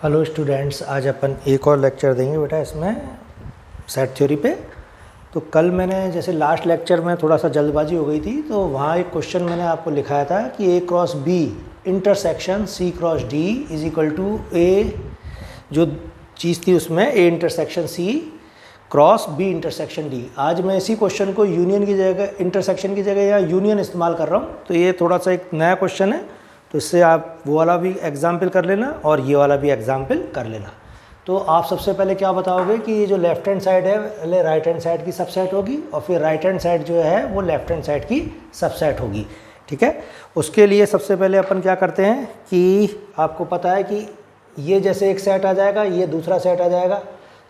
Hello students, आज अपन एक और लेक्चर देंगे बेटा इसमें सेट थ्योरी पे। तो कल मैंने जैसे लास्ट लेक्चर में थोड़ा सा जल्दबाजी हो गई थी, तो वहाँ एक क्वेश्चन मैंने आपको लिखाया था कि A cross B intersection C cross D is equal to A, जो चीज़ थी उसमें A intersection C cross B intersection D. आज मैं इसी क्वेश्चन को यूनियन की जगह, इंटरसेक्शन की जगह या यूनियन इस्तेमाल कर रहा हूँ। तो ये थोड़ा सा एक नया क्वेश्चन है, तो इससे आप वो वाला भी एग्जाम्पल कर लेना और ये वाला भी एग्जाम्पल कर लेना। तो आप सबसे पहले क्या बताओगे कि ये जो लेफ्ट हैंड साइड है पहले राइट हैंड साइड की सबसेट होगी और फिर राइट हैंड साइड जो है वो लेफ्ट हैंड साइड की सबसेट होगी। ठीक है, उसके लिए सबसे पहले अपन क्या करते हैं कि आपको पता है कि ये जैसे एक सेट आ जाएगा, ये दूसरा सेट आ जाएगा,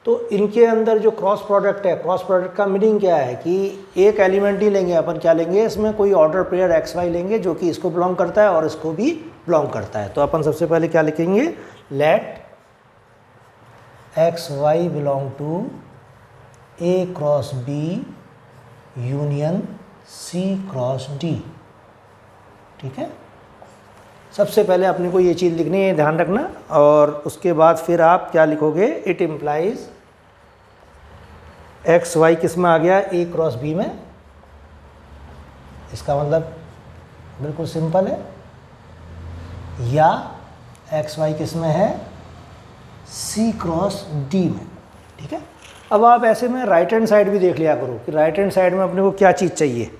तो इनके अंदर जो क्रॉस प्रोडक्ट है, क्रॉस प्रोडक्ट का मीनिंग क्या है कि एक एलिमेंट ही लेंगे अपन, क्या लेंगे इसमें, कोई ऑर्डर पेयर एक्स वाई लेंगे जो कि इसको बिलोंग करता है और इसको भी बिलोंग करता है। तो अपन सबसे पहले क्या लिखेंगे, let X Y belong to A cross B union C cross D. ठीक है, सबसे पहले अपने को ये चीज़ लिखनी है, ध्यान रखना। और उसके बाद फिर आप क्या लिखोगे, इट इम्प्लाइज एक्स वाई किस में आ गया, ए क्रॉस बी में। इसका मतलब बिल्कुल सिंपल है, या एक्स वाई किस में है, सी क्रॉस डी में। ठीक है, अब आप ऐसे में राइट हैंड साइड भी देख लिया करो कि राइट हैंड साइड में अपने को क्या चीज़ चाहिए,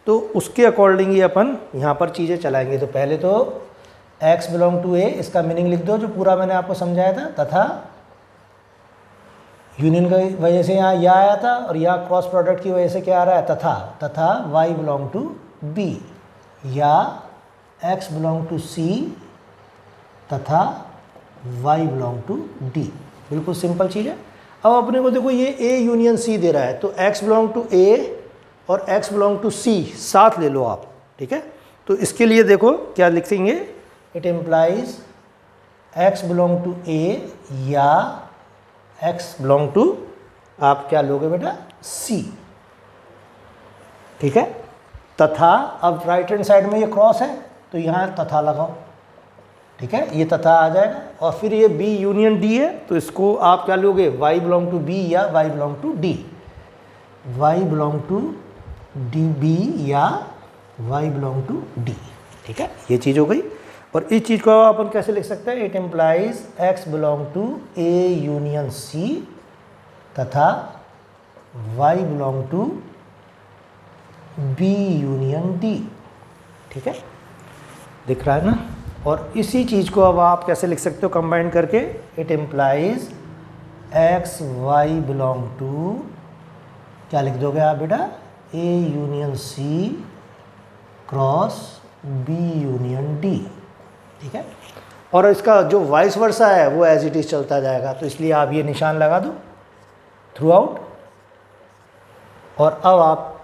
तो उसके अकॉर्डिंग ही अपन यहाँ पर चीज़ें चलाएंगे। तो पहले तो x बिलोंग टू ए, इसका मीनिंग लिख दो जो पूरा मैंने आपको समझाया था, तथा यूनियन की वजह से यहाँ या आया था और यहाँ क्रॉस प्रोडक्ट की वजह से क्या आ रहा है, तथा y बिलोंग टू b, या x बिलोंग टू c तथा y बिलोंग टू d। बिल्कुल सिंपल चीज़ है। अब अपने को देखो ये a यूनियन c दे रहा है, तो x बिलोंग टू a और x बिलोंग टू c साथ ले लो आप। ठीक है, तो इसके लिए देखो क्या लिखेंगे, it implies x belong to a या x बिलोंग टू, आप क्या लोगे बेटा, c। ठीक है, तथा अब राइट हैंड साइड में ये क्रॉस है तो यहाँ तथा लगाओ। ठीक है, ये तथा आ जाएगा और फिर ये b यूनियन d है, तो इसको आप क्या लोगे, y बिलोंग टू b या y belong to d, y belong to b या y बिलोंग टू d। ठीक है, ये चीज़ हो गई। और इस चीज़ को अपन कैसे लिख सकते हैं, it implies x belong to a union c तथा y belong to b union d। ठीक है, दिख रहा है ना। और इसी चीज़ को अब आप कैसे लिख सकते हो कंबाइन करके, it implies x y belong to, क्या लिख दोगे आप बेटा, a union c cross b union d। ठीक है, और इसका जो वाइस वर्सा है वो एज इट इज़ चलता जाएगा, तो इसलिए आप ये निशान लगा दो थ्रू आउट। और अब आप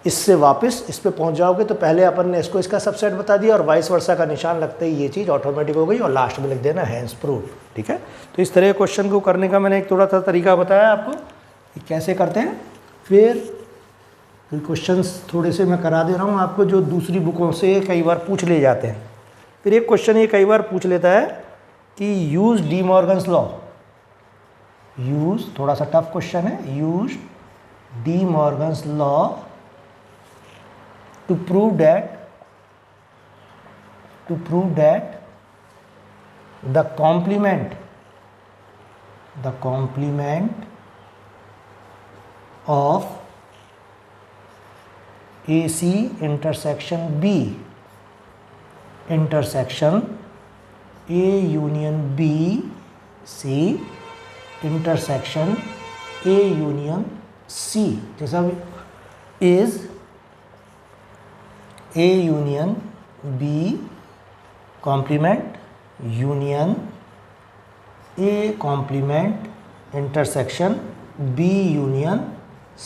इससे वापस इस पे पहुंच जाओगे, तो पहले अपन ने इसको इसका सबसेट बता दिया और वाइस वर्सा का निशान लगते ही ये चीज़ ऑटोमेटिक हो गई, और लास्ट में लिख देना हैंस प्रूव्ड। ठीक है, तो इस तरह के क्वेश्चन को करने का मैंने एक थोड़ा सा तरीका बताया आपको कि कैसे करते हैं। फिर क्वेश्चंस थोड़े से मैं करा दे रहा हूँ आपको, जो दूसरी बुकों से कई बार पूछ ले जाते हैं। फिर एक क्वेश्चन ये कई बार पूछ लेता है कि use De Morgan's law, use, थोड़ा सा टफ क्वेश्चन है, use De Morgan's law to prove that the complement of AC intersection B intersection A union B C intersection A union C, जैसा is A union B complement union A कॉम्प्लीमेंट intersection B union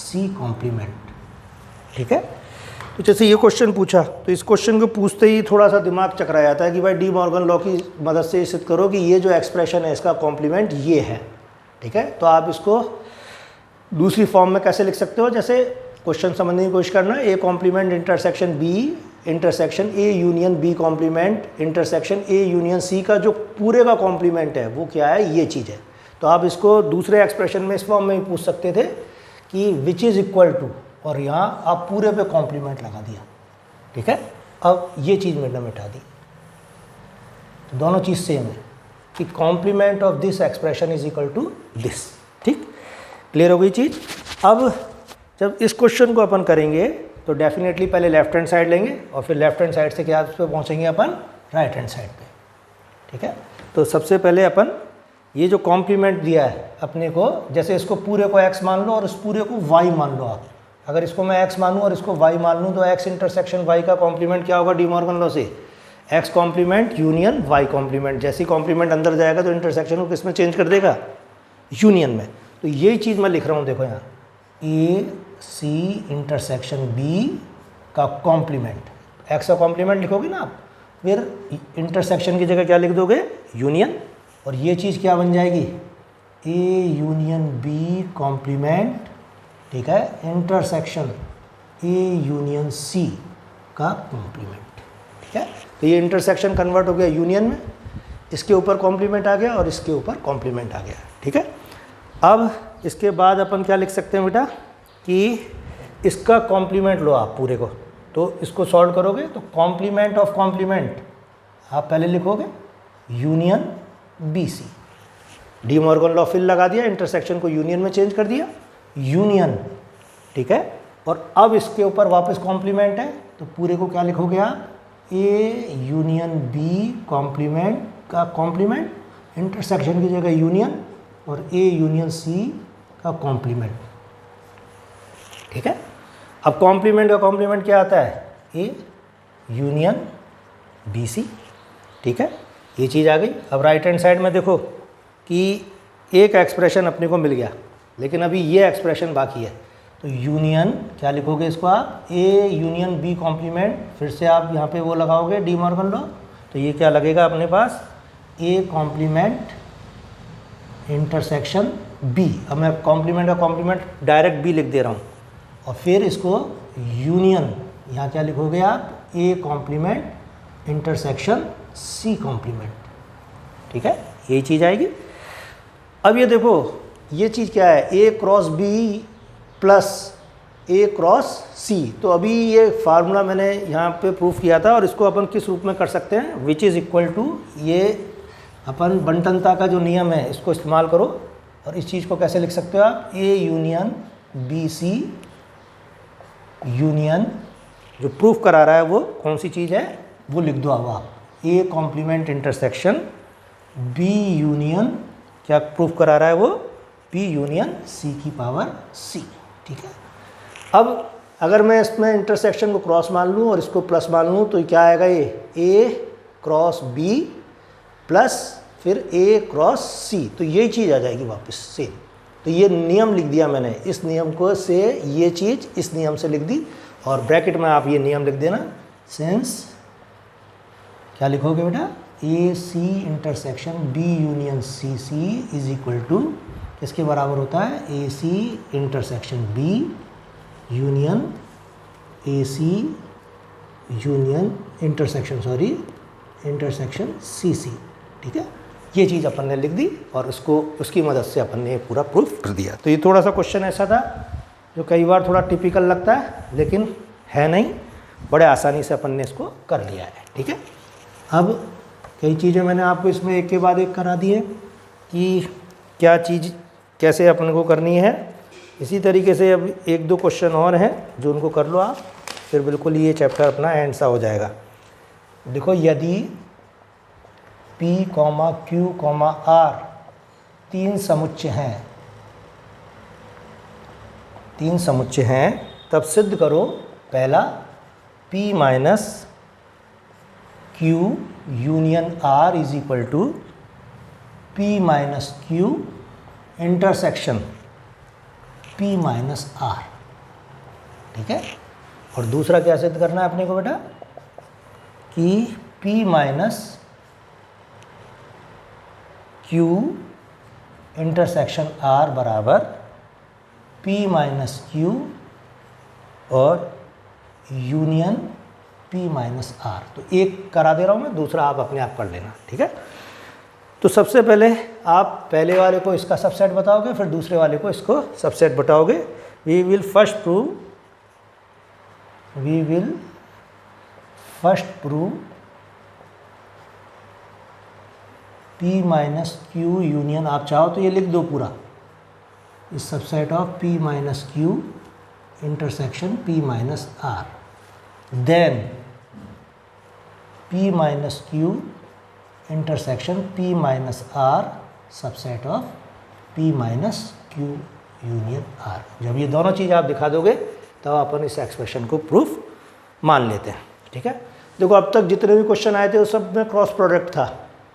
C complement. ठीक है, तो जैसे ये question पूछा, तो इस क्वेश्चन को पूछते ही थोड़ा सा दिमाग चकरा जाता है कि भाई डी मॉर्गन लॉ की मदद से सिद्ध करो कि ये जो एक्सप्रेशन है इसका कॉम्प्लीमेंट ये है। ठीक है, तो आप इसको दूसरी फॉर्म में कैसे लिख सकते हो, जैसे क्वेश्चन समझने की कोशिश करना, A complement intersection B intersection A union B complement intersection A union C का जो पूरे का कॉम्प्लीमेंट है वो क्या है, ये चीज़ है। तो आप इसको दूसरे एक्सप्रेशन में इस फॉर्म में भी पूछ सकते थे कि विच इज़ इक्वल टू, और यहाँ आप पूरे पे कॉम्प्लीमेंट लगा दिया, ठीक है। अब ये चीज़ मैंने मिटा दी, तो दोनों चीज़ सेम है कि complement of this expression is equal to this. ठीक, क्लियर हो गई चीज़। अब जब इस क्वेश्चन को अपन करेंगे तो डेफिनेटली पहले लेफ्ट हैंड साइड लेंगे और फिर लेफ्ट हैंड साइड से क्या पे पहुंचेंगे अपन, राइट हैंड साइड पे, ठीक है। तो सबसे पहले अपन ये जो कॉम्प्लीमेंट दिया है अपने को, जैसे इसको पूरे को x मान लो और इस पूरे को y मान लो आप। अगर इसको मैं x मानूँ और इसको y मान लूँ तो x इंटरसेक्शन y का कॉम्प्लीमेंट क्या होगा डी मॉर्गन लॉ से, x complement union y complement. जैसे ही कॉम्प्लीमेंट अंदर जाएगा तो इंटरसेक्शन को किस में चेंज कर देगा, यूनियन में। तो यही चीज़ मैं लिख रहा हूँ, देखो यहाँ ए सी इंटरसेक्शन बी का कॉम्प्लीमेंट, x का कॉम्प्लीमेंट लिखोगे ना आप, फिर इंटरसेक्शन की जगह क्या लिख दोगे, यूनियन, और ये चीज़ क्या बन जाएगी, ए यूनियन बी कॉम्प्लीमेंट, ठीक है, इंटरसेक्शन ए यूनियन सी का कॉम्प्लीमेंट, ठीक है। तो ये इंटरसेक्शन कन्वर्ट हो गया यूनियन में, इसके ऊपर कॉम्प्लीमेंट आ गया और इसके ऊपर कॉम्प्लीमेंट आ गया, ठीक है। अब इसके बाद अपन क्या लिख सकते हैं बेटा कि इसका कॉम्प्लीमेंट लो आप पूरे को, तो इसको सॉल्व करोगे तो कॉम्प्लीमेंट ऑफ कॉम्प्लीमेंट आप पहले लिखोगे union B C, De Morgan law फिर लगा दिया, इंटरसेक्शन को यूनियन में चेंज कर दिया, यूनियन, ठीक है। और अब इसके ऊपर वापस कॉम्प्लीमेंट है तो पूरे को क्या लिखोगे आप, ए यूनियन बी कॉम्प्लीमेंट का कॉम्प्लीमेंट, इंटरसेक्शन की जगह यूनियन, और ए यूनियन सी का कॉम्प्लीमेंट, ठीक है। अब कॉम्प्लीमेंट का कॉम्प्लीमेंट क्या आता है, ए यूनियन बी सी, ठीक है, ये चीज़ आ गई। अब राइट हैंड साइड में देखो कि एक एक्सप्रेशन अपने को मिल गया, लेकिन अभी ये एक्सप्रेशन बाकी है, तो यूनियन क्या लिखोगे इसको आप, ए यूनियन बी कॉम्प्लीमेंट, फिर से आप यहाँ पे वो लगाओगे डी मॉर्गन लॉ, तो ये क्या लगेगा अपने पास, ए कॉम्प्लीमेंट इंटरसेक्शन बी। अब मैं कॉम्प्लीमेंट का कॉम्प्लीमेंट डायरेक्ट बी लिख दे रहा हूँ, और फिर इसको यूनियन, यहाँ क्या लिखोगे आप, A complement intersection C complement, ठीक है, यही चीज़ आएगी। अब ये देखो ये चीज़ क्या है, ए क्रॉस बी प्लस ए क्रॉस सी। तो अभी ये फार्मूला मैंने यहाँ पे प्रूफ किया था, और इसको अपन किस रूप में कर सकते हैं, विच इज़ इक्वल टू, ये अपन बंटनता का जो नियम है इसको इस्तेमाल करो, और इस चीज़ को कैसे लिख सकते हो आप, A union B C union, जो प्रूफ करा रहा है वो कौन सी चीज़ है वो लिख दो अब आप, A complement intersection B union, क्या प्रूफ करा रहा है वो, बी यूनियन सी की पावर सी, ठीक है। अब अगर मैं इसमें इंटरसेक्शन को क्रॉस मान लूँ और इसको प्लस मान लूँ तो क्या आएगा, ये ए क्रॉस बी प्लस फिर ए क्रॉस सी, तो यही चीज़ आ जाएगी वापस से। तो ये नियम लिख दिया मैंने, इस नियम को से ये चीज़ इस नियम से लिख दी, और ब्रैकेट में आप ये नियम लिख देना, सिंस क्या लिखोगे बेटा, A C intersection B union C C is equal to किसके बराबर होता है, A C intersection B union A C union intersection C C, ठीक है। ये चीज़ अपन ने लिख दी और उसको उसकी मदद से अपन ने पूरा प्रूफ कर दिया। तो ये थोड़ा सा क्वेश्चन ऐसा था जो कई बार थोड़ा टिपिकल लगता है, लेकिन है नहीं, बड़े आसानी से अपन ने इसको कर लिया है, ठीक है। अब कई चीज़ें मैंने आपको इसमें एक के बाद एक करा दी है कि क्या चीज़ कैसे अपन को करनी है। इसी तरीके से अब एक दो क्वेश्चन और हैं जो उनको कर लो आप, फिर बिल्कुल ये चैप्टर अपना एंड सा हो जाएगा। देखो, यदि P, Q, R तीन समुच्चय हैं, तब सिद्ध करो, पहला P minus Q union R is equal to P minus Q intersection P minus R, ठीक है। और दूसरा क्या सिद्ध करना है अपने को बेटा, कि P minus Q intersection R बराबर P माइनस Q और यूनियन P माइनस आर। तो एक करा दे रहा हूँ मैं, दूसरा आप अपने आप कर लेना, ठीक है। तो सबसे पहले आप पहले वाले को इसका सबसेट बताओगे, फिर दूसरे वाले को इसको सबसेट बताओगे। We will first prove P minus Q union, आप चाहो तो ये लिख दो पूरा, इस subset of P minus Q intersection P minus R, then P minus Q intersection P minus R subset of P minus Q union R. जब ये दोनों चीज़ आप दिखा दोगे तब अपन इस एक्सप्रेशन को प्रूफ मान लेते हैं, ठीक है। देखो अब तक जितने भी क्वेश्चन आए थे उस सब में क्रॉस प्रोडक्ट था,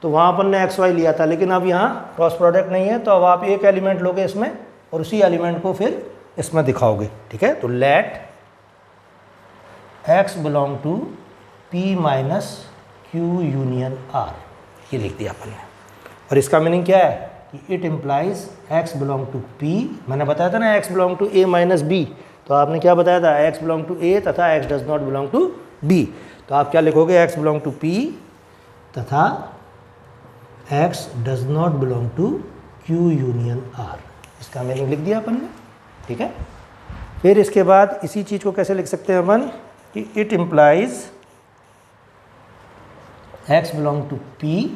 तो वहाँ अपन ने एक्स वाई लिया था, लेकिन अब यहाँ क्रॉस प्रोडक्ट नहीं है, तो अब आप एक एलिमेंट लोगे इसमें और उसी एलिमेंट को फिर इसमें दिखाओगे, ठीक है। तो let x belong to P minus Q union R, ये लिख दिया अपन ने। और इसका मीनिंग क्या है कि it implies x belong to P, मैंने बताया था ना x belong to A minus B, तो आपने क्या बताया था, x बिलोंग टू A तथा x does not belong to B। तो आप क्या लिखोगे, x बिलोंग टू P तथा x does not belong to Q union R, इसका मीनिंग लिख दिया अपन ने, ठीक है। फिर इसके बाद इसी चीज़ को कैसे लिख सकते हैं अपन कि it implies x belong to P,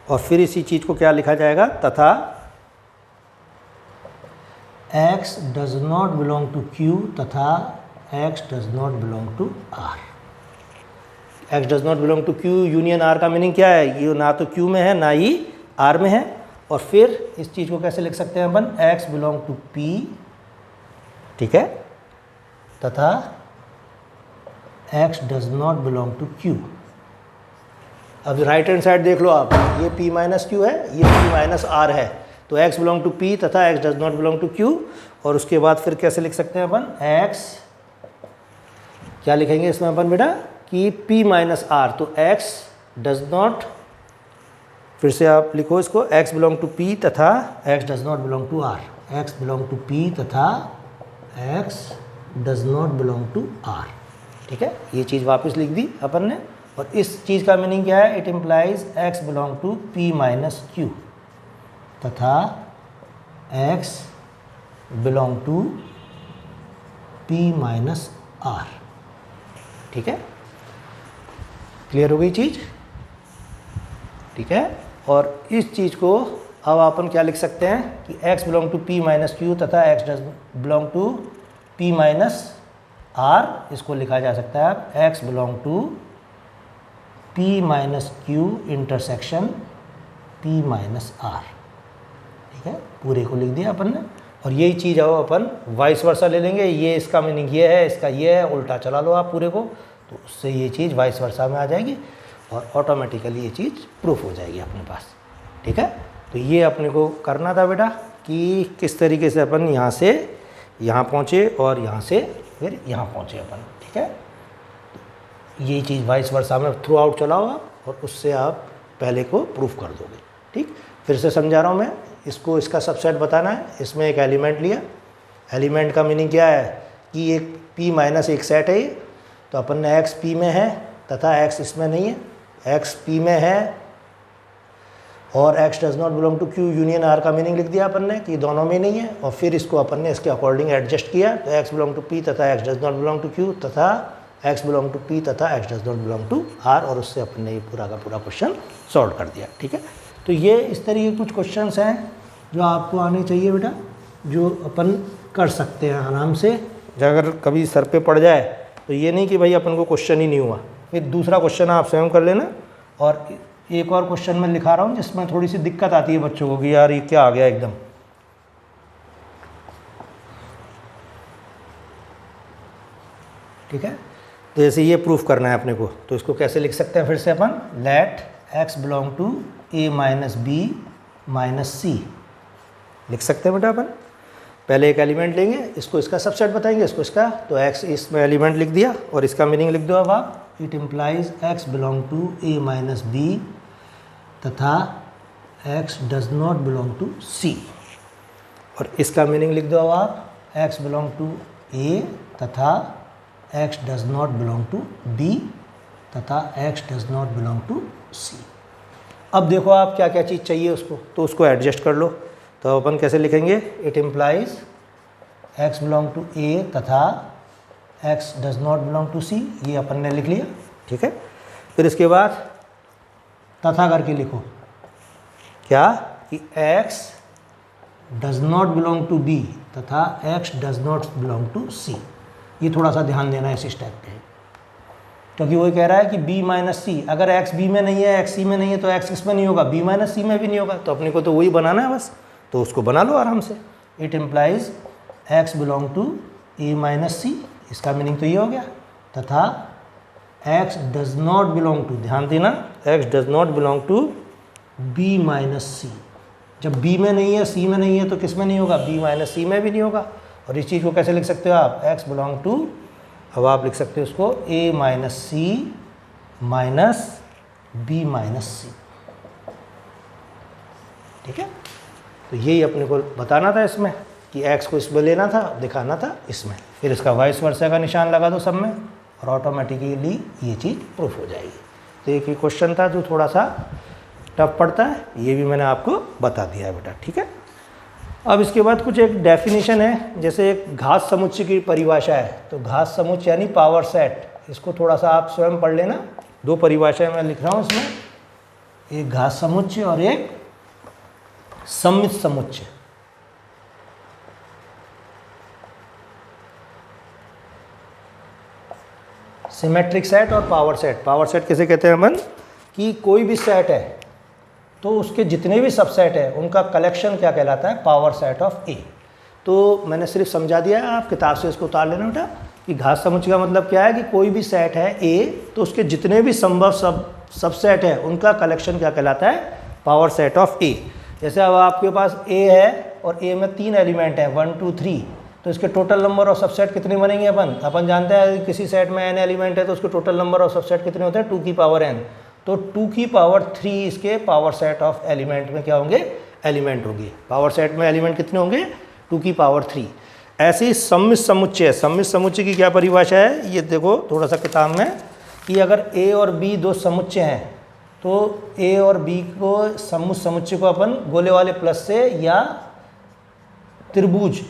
और फिर इसी चीज़ को क्या लिखा जाएगा, तथा x does not belong to Q तथा x does not belong to R। x does not belong to Q union R का मीनिंग क्या है, ये ना तो Q में है ना ही R में है। और फिर इस चीज़ को कैसे लिख सकते हैं अपन, x बिलोंग टू P, ठीक है, तथा x does not belong to Q। अब राइट हैंड साइड देख लो आप, ये P माइनस क्यू है, ये P माइनस आर है, तो x बिलोंग टू P तथा x does not belong to Q। और उसके बाद फिर कैसे लिख सकते हैं अपन, x क्या लिखेंगे इसमें अपन बेटा कि P माइनस आर, तो x डज नॉट, फिर से आप लिखो इसको, x बिलोंग टू P तथा x does not belong to R, x belong to P तथा x does not belong to R, ठीक है। ये चीज़ वापस लिख दी अपन ने। और इस चीज़ का मीनिंग क्या है, it implies x belong to P minus Q तथा x belong to P minus R, ठीक है। क्लियर हो गई चीज़, ठीक है। और इस चीज़ को अब अपन क्या लिख सकते हैं कि x belong to P minus Q तथा x does belong to P minus R, इसको लिखा जा सकता है अब x belong to P minus Q intersection P minus R, ठीक है। पूरे को लिख दिया अपन ने। और यही चीज़ अब अपन वाइस वर्सा ले लेंगे, ये इसका मीनिंग ये है, इसका ये है, उल्टा चला लो आप पूरे को, तो उससे ये चीज़ वाइस वर्सा में आ जाएगी और ऑटोमेटिकली ये चीज़ प्रूफ हो जाएगी अपने पास, ठीक है। तो ये अपने को करना था बेटा कि किस तरीके से अपन यहाँ से यहाँ पहुँचे और यहाँ से फिर यहाँ पहुँचे अपन, ठीक है। ये चीज़ वाइस वर्सा में थ्रू आउट चलाओ आप और उससे आप पहले को प्रूफ कर दोगे, ठीक। फिर से समझा रहा हूँ मैं, इसको इसका सबसेट बताना है। इसमें एक एलिमेंट लिया, एलिमेंट का मीनिंग क्या है कि एक P माइनस एक सेट है ये, तो अपन ने x P में है तथा x इसमें नहीं है, x P में है और x does not belong to Q union R का मीनिंग लिख दिया अपन ने कि दोनों में नहीं है। और फिर इसको अपन ने इसके अकॉर्डिंग एडजस्ट किया, तो x बिलोंग टू P तथा x does not belong to Q तथा x बिलोंग टू P तथा x does not belong to R, और उससे अपन ने ये पूरा का पूरा क्वेश्चन सॉल्व कर दिया, ठीक है। तो ये इस तरीके कुछ क्वेश्चंस हैं जो आपको आने चाहिए बेटा, जो अपन कर सकते हैं आराम से। अगर कभी सर पे पड़ जाए तो ये नहीं कि भाई अपन को क्वेश्चन ही नहीं हुआ, फिर दूसरा क्वेश्चन आप स्वयं कर लेना। और एक और क्वेश्चन मैं लिखा रहा हूँ जिसमें थोड़ी सी दिक्कत आती है बच्चों को कि यार ये क्या आ गया एकदम, ठीक है। तो जैसे ये प्रूफ करना है अपने को, तो इसको कैसे लिख सकते हैं फिर से अपन, let x belong to A minus B minus C लिख सकते हैं बेटा अपन। पहले एक एलिमेंट लेंगे, इसको इसका सबसेट बताएंगे, इसको इसका, तो x इसमें एलिमेंट लिख दिया और इसका मीनिंग लिख दो अब आप, it implies x belong to A minus B तथा x does not belong to C। और इसका मीनिंग लिख दो अब आप, x बिलोंग टू A तथा x does not belong to B तथा x does not belong to C। अब देखो आप क्या क्या चीज़ चाहिए उसको, तो उसको एडजस्ट कर लो। तो अपन कैसे लिखेंगे, it implies x belong to A तथा x does not belong to C, ये अपन ने लिख लिया, ठीक है। फिर इसके बाद तथा करके लिखो क्या कि x does not belong to B तथा x does not belong to C। ये थोड़ा सा ध्यान देना है इस स्टेप पे, क्योंकि वो कह रहा है कि B माइनस C, अगर x B में नहीं है, x C में नहीं है, तो x किस में नहीं होगा, B माइनस C में भी नहीं होगा। तो अपने को तो वही बनाना है बस, तो उसको बना लो आराम से। It implies x belong to A minus C, इसका मीनिंग तो ये हो गया, तथा x does not belong to, ध्यान देना, x does not belong to B minus C। जब B में नहीं है, C में नहीं है, तो किस में नहीं होगा, B माइनस C में भी नहीं होगा। और इस चीज़ को कैसे लिख सकते हो आप, x बिलोंग टू, अब आप लिख सकते हो उसको A minus C minus B minus C, ठीक है। तो यही अपने को बताना था इसमें कि x को इसमें लेना था, दिखाना था इसमें, फिर इसका वाइस वर्सा का निशान लगा दो सब में, और ऑटोमेटिकली ये चीज़ प्रूफ हो जाएगी। तो एक ही क्वेश्चन था जो थोड़ा सा टफ पड़ता है, ये भी मैंने आपको बता दिया है बेटा, ठीक है। अब इसके बाद कुछ एक डेफिनेशन है, जैसे एक घात समुच्चय की परिभाषा है। तो घात समुच्चय यानी पावर सेट, इसको थोड़ा सा आप स्वयं पढ़ लेना। दो परिभाषाएं मैं लिख रहा हूँ इसमें, एक घात समुच्चय और एक सममित समुच्चय। सिमेट्रिक सेट और पावर सेट। पावर सेट किसे कहते हैं अपन, कि कोई भी सेट है तो उसके जितने भी सबसेट है उनका कलेक्शन क्या कहलाता है, पावर सेट ऑफ ए। तो मैंने सिर्फ समझा दिया है, आप किताब से इसको उतार लेना बेटा, कि घात समुच्चय का मतलब क्या है कि कोई भी सेट है ए, तो उसके जितने भी संभव सबसेट है उनका कलेक्शन क्या कहलाता है, पावर सेट ऑफ ए। जैसे अब आपके पास ए है और ए में 3 एलिमेंट हैं 1 2 3, तो इसके टोटल नंबर ऑफ सबसेट कितने बनेंगे, अपन जानते हैं किसी सेट में n एलिमेंट है तो उसके टोटल नंबर ऑफ सबसेट कितने होते हैं, 2 की पावर n। तो 2 की पावर 3 इसके पावर सेट ऑफ एलिमेंट में क्या होंगे, एलिमेंट होंगे। पावर सेट में एलिमेंट कितने होंगे, 2 की पावर 3। ऐसे ही सममित समुच्चय, सममित समुच्चय की क्या परिभाषा है, ये देखो थोड़ा सा किताब में, कि अगर a और b दो समुच्चय हैं तो a और b को सममित समुच्चय को अपन गोले वाले प्लस से, या त्रिभुज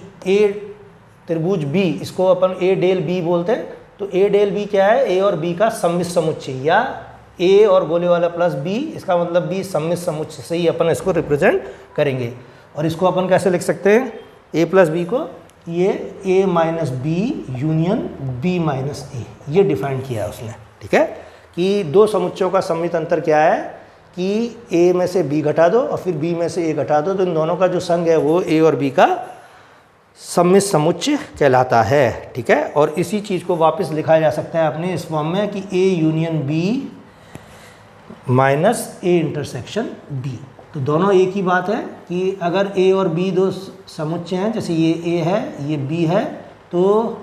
त्रिभुज b, इसको अपन a डेल b बोलते हैं। तो a डेल b क्या है, a और b का सममित समुच्चय, या a और गोले वाला प्लस b, इसका मतलब b सममित समुच्चय से ही अपन इसको रिप्रेजेंट करेंगे। और इसको अपन कैसे लिख सकते हैं, a प्लस b को ये a minus B union b minus a, ये डिफाइन किया है उसने, ठीक है। कि दो समुच्चयों का सममित अंतर क्या है, कि a में से b घटा दो और फिर b में से a घटा दो, तो इन दोनों का जो संग है वो a और b का सममित समुच्चय कहलाता है, ठीक है। और इसी चीज़ को वापस लिखा जा सकता है अपने इस फॉर्म में कि a union b minus a intersection b। तो दोनों एक ही बात है कि अगर a और b दो समुच्चय हैं, जैसे ये a है ये b है, तो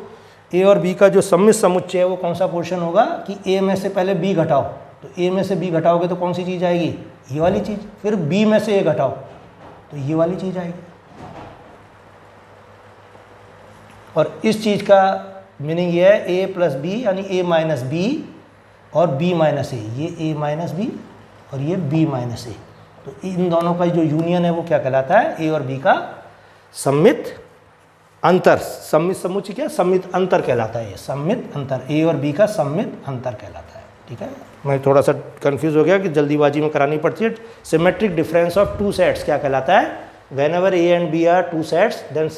a और b का जो सममित समुच्चय है वो कौन सा पोर्शन होगा कि a में से पहले b घटाओ, तो a में से b घटाओगे तो कौन सी चीज़ आएगी, ये वाली चीज़। फिर b में से a घटाओ तो ये वाली चीज़ आएगी। और इस चीज़ का मीनिंग ये है a प्लस बी यानी a माइनस बी और b माइनस ए, ये a माइनस बी और ये b माइनस ए। तो इन दोनों का जो यूनियन है वो क्या कहलाता है, a और b का सममित अंतर। सममित समुच्चय क्या, सममित अंतर कहलाता है, ये सममित अंतर, a और b का सममित अंतर कहलाता है, ठीक है। मैं थोड़ा सा कंफ्यूज हो गया कि जल्दीबाजी में करानी पड़ती है। Symmetric difference of two sets क्या कहलाता है, whenever a and b are two sets then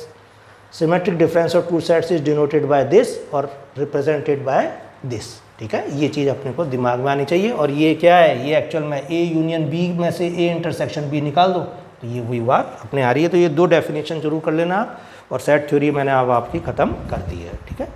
symmetric difference of two sets is denoted by this और रिप्रेजेंटेड बाय दिस, ठीक है। ये चीज़ अपने को दिमाग में आनी चाहिए। और ये क्या है, ये एक्चुअल में a यूनियन b में से a इंटरसेक्शन b निकाल दो तो ये वही बात अपने आ रही है। तो ये दो डेफिनेशन जरूर कर लेना आप, और सेट थ्योरी मैंने अब आपकी ख़त्म कर दी है, ठीक है।